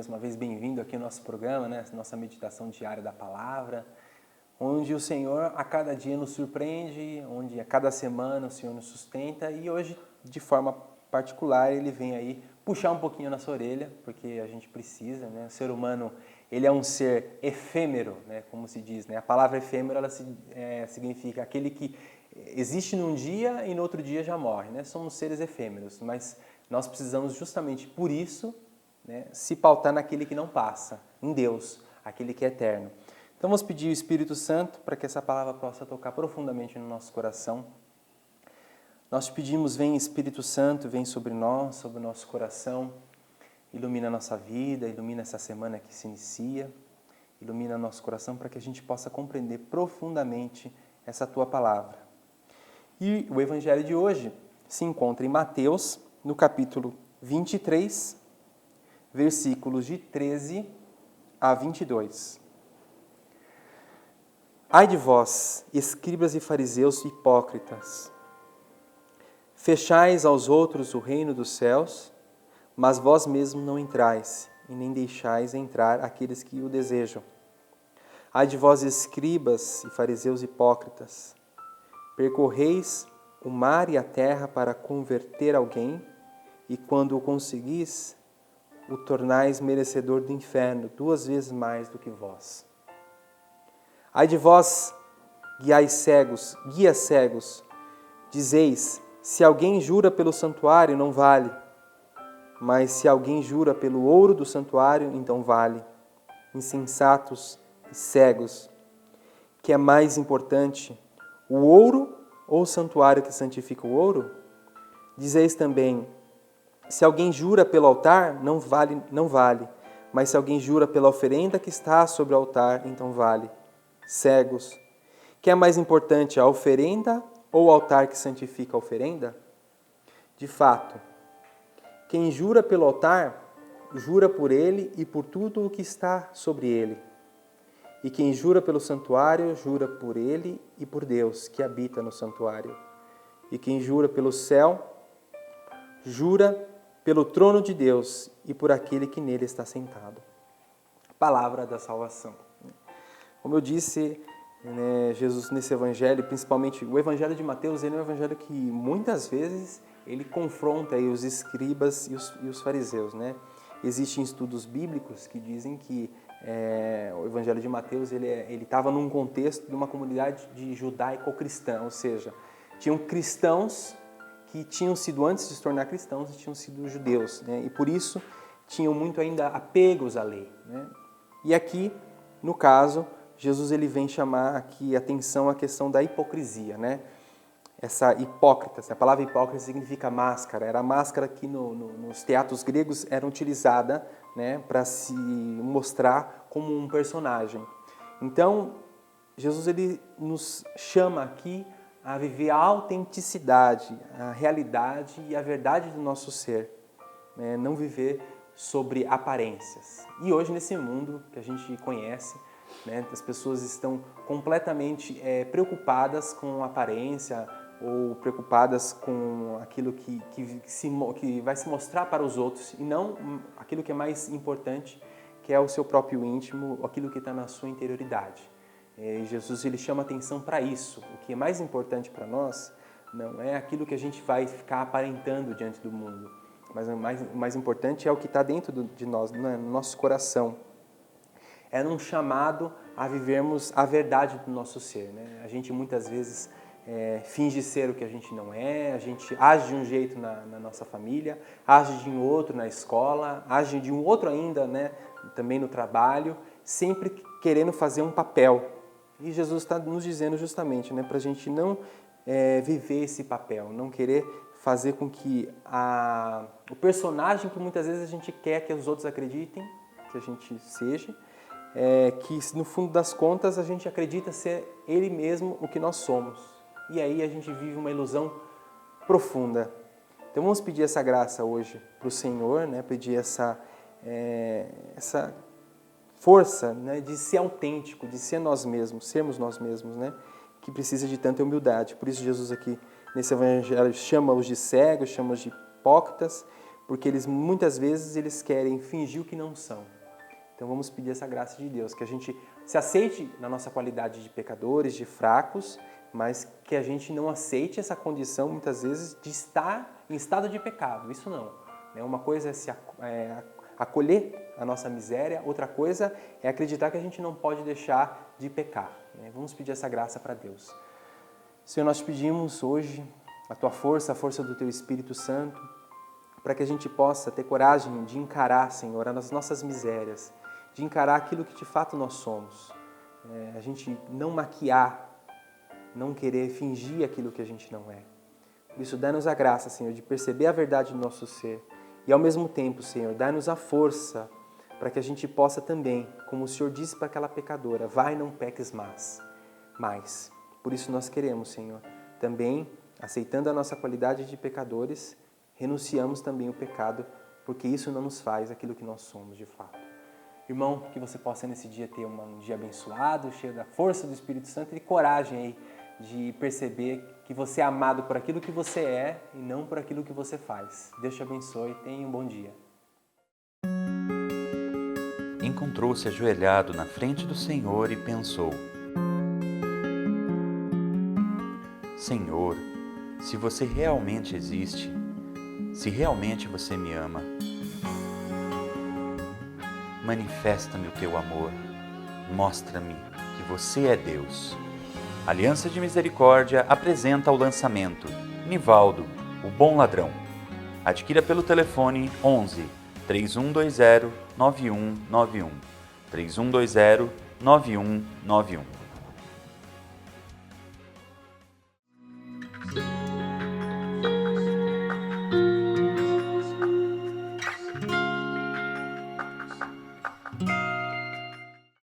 mais uma vez bem-vindo aqui ao nosso programa, né? Nossa meditação diária da palavra, onde o Senhor a cada dia nos surpreende, onde a cada semana o Senhor nos sustenta e hoje, de forma particular, Ele vem aí puxar um pouquinho a nossa orelha, porque a gente precisa, né? O ser humano, ele é um ser efêmero, né? Como se diz, né? A palavra efêmero, ela significa aquele que existe num dia e no outro dia já morre, né? Somos seres efêmeros, mas nós precisamos justamente por isso, né, se pautar naquele que não passa, em Deus, aquele que é eterno. Então vamos pedir o Espírito Santo para que essa palavra possa tocar profundamente no nosso coração. Nós te pedimos, vem Espírito Santo, vem sobre nós, sobre o nosso coração, ilumina a nossa vida, ilumina essa semana que se inicia, ilumina nosso coração para que a gente possa compreender profundamente essa tua palavra. E o evangelho de hoje se encontra em Mateus, no capítulo 23, versículos de 13 a 22. Ai de vós, escribas e fariseus hipócritas, fechais aos outros o reino dos céus, mas vós mesmos não entrais, e nem deixais entrar aqueles que o desejam. Ai de vós, escribas e fariseus hipócritas, percorreis o mar e a terra para converter alguém, e quando o conseguis, o tornais merecedor do inferno 2 vezes mais do que vós. Ai de vós, guias cegos, dizeis, se alguém jura pelo santuário, não vale, mas se alguém jura pelo ouro do santuário, então vale. Insensatos e cegos, que é mais importante, o ouro ou o santuário que santifica o ouro? Dizeis também, se alguém jura pelo altar, não vale, mas se alguém jura pela oferenda que está sobre o altar, então vale. Cegos, que é mais importante, a oferenda ou o altar que santifica a oferenda? De fato, quem jura pelo altar, jura por ele e por tudo o que está sobre ele. E quem jura pelo santuário, jura por ele e por Deus, que habita no santuário. E quem jura pelo céu, jura pelo trono de Deus e por aquele que nele está sentado. Palavra da salvação. Como eu disse, né, Jesus nesse evangelho, principalmente o evangelho de Mateus, ele é um evangelho que muitas vezes ele confronta aí os escribas e os fariseus, né? Existem estudos bíblicos que dizem que o evangelho de Mateus ele estava num contexto de uma comunidade de judaico-cristã, ou seja, tinham cristãos que tinham sido, antes de se tornar cristãos, tinham sido judeus, né? E por isso tinham muito ainda apegos à lei, né? E aqui, no caso, Jesus ele vem chamar aqui atenção à questão da hipocrisia, né? Essa hipócrita, a palavra hipócrita significa máscara, era a máscara que nos teatros gregos era utilizada, né, para se mostrar como um personagem. Então, Jesus ele nos chama aqui a viver a autenticidade, a realidade e a verdade do nosso ser, né? Não viver sobre aparências. E hoje, nesse mundo que a gente conhece, né, as pessoas estão completamente preocupadas com aparência ou preocupadas com aquilo que vai se mostrar para os outros e não aquilo que é mais importante, que é o seu próprio íntimo, aquilo que está na sua interioridade. E Jesus ele chama atenção para isso. O que é mais importante para nós não é aquilo que a gente vai ficar aparentando diante do mundo, mas o mais importante é o que está dentro de nós, no nosso coração. É um chamado a vivermos a verdade do nosso ser, né? A gente muitas vezes finge ser o que a gente não é, a gente age de um jeito na nossa família, age de um outro na escola, age de um outro ainda, né, também no trabalho, sempre querendo fazer um papel. E Jesus está nos dizendo justamente, né, para a gente não viver esse papel, não querer fazer com que o personagem que muitas vezes a gente quer que os outros acreditem que a gente seja, que no fundo das contas a gente acredita ser ele mesmo o que nós somos. E aí a gente vive uma ilusão profunda. Então vamos pedir essa graça hoje para o Senhor, né? Pedir essa força, né? De ser autêntico, de ser nós mesmos, sermos nós mesmos, né? Que precisa de tanta humildade. Por isso Jesus aqui nesse evangelho chama-os de cegos, chama-os de hipócritas, porque muitas vezes eles querem fingir o que não são. Então vamos pedir essa graça de Deus, que a gente se aceite na nossa qualidade de pecadores, de fracos, mas que a gente não aceite essa condição, muitas vezes, de estar em estado de pecado. Isso não. Uma coisa é acolher a nossa miséria, outra coisa é acreditar que a gente não pode deixar de pecar. Vamos pedir essa graça para Deus. Senhor, nós te pedimos hoje a tua força, a força do teu Espírito Santo, para que a gente possa ter coragem de encarar, Senhor, as nossas misérias, de encarar aquilo que de fato nós somos. A gente não maquiar, não querer fingir aquilo que a gente não é. Por isso, dá-nos a graça, Senhor, de perceber a verdade do nosso ser e, ao mesmo tempo, Senhor, dá-nos a força para que a gente possa também, como o Senhor disse para aquela pecadora, vai, não peques mais. Por isso nós queremos, Senhor, também, aceitando a nossa qualidade de pecadores, renunciamos também o pecado, porque isso não nos faz aquilo que nós somos de fato. Irmão, que você possa nesse dia ter um dia abençoado, cheio da força do Espírito Santo e de coragem aí de perceber que você é amado por aquilo que você é e não por aquilo que você faz. Deus te abençoe, tenha um bom dia. Encontrou-se ajoelhado na frente do Senhor e pensou: Senhor, se você realmente existe, se realmente você me ama, manifesta-me o teu amor, mostra-me que você é Deus. Aliança de Misericórdia apresenta o lançamento Nivaldo, o Bom Ladrão. Adquira pelo telefone 11 3120 9191 3120 9191.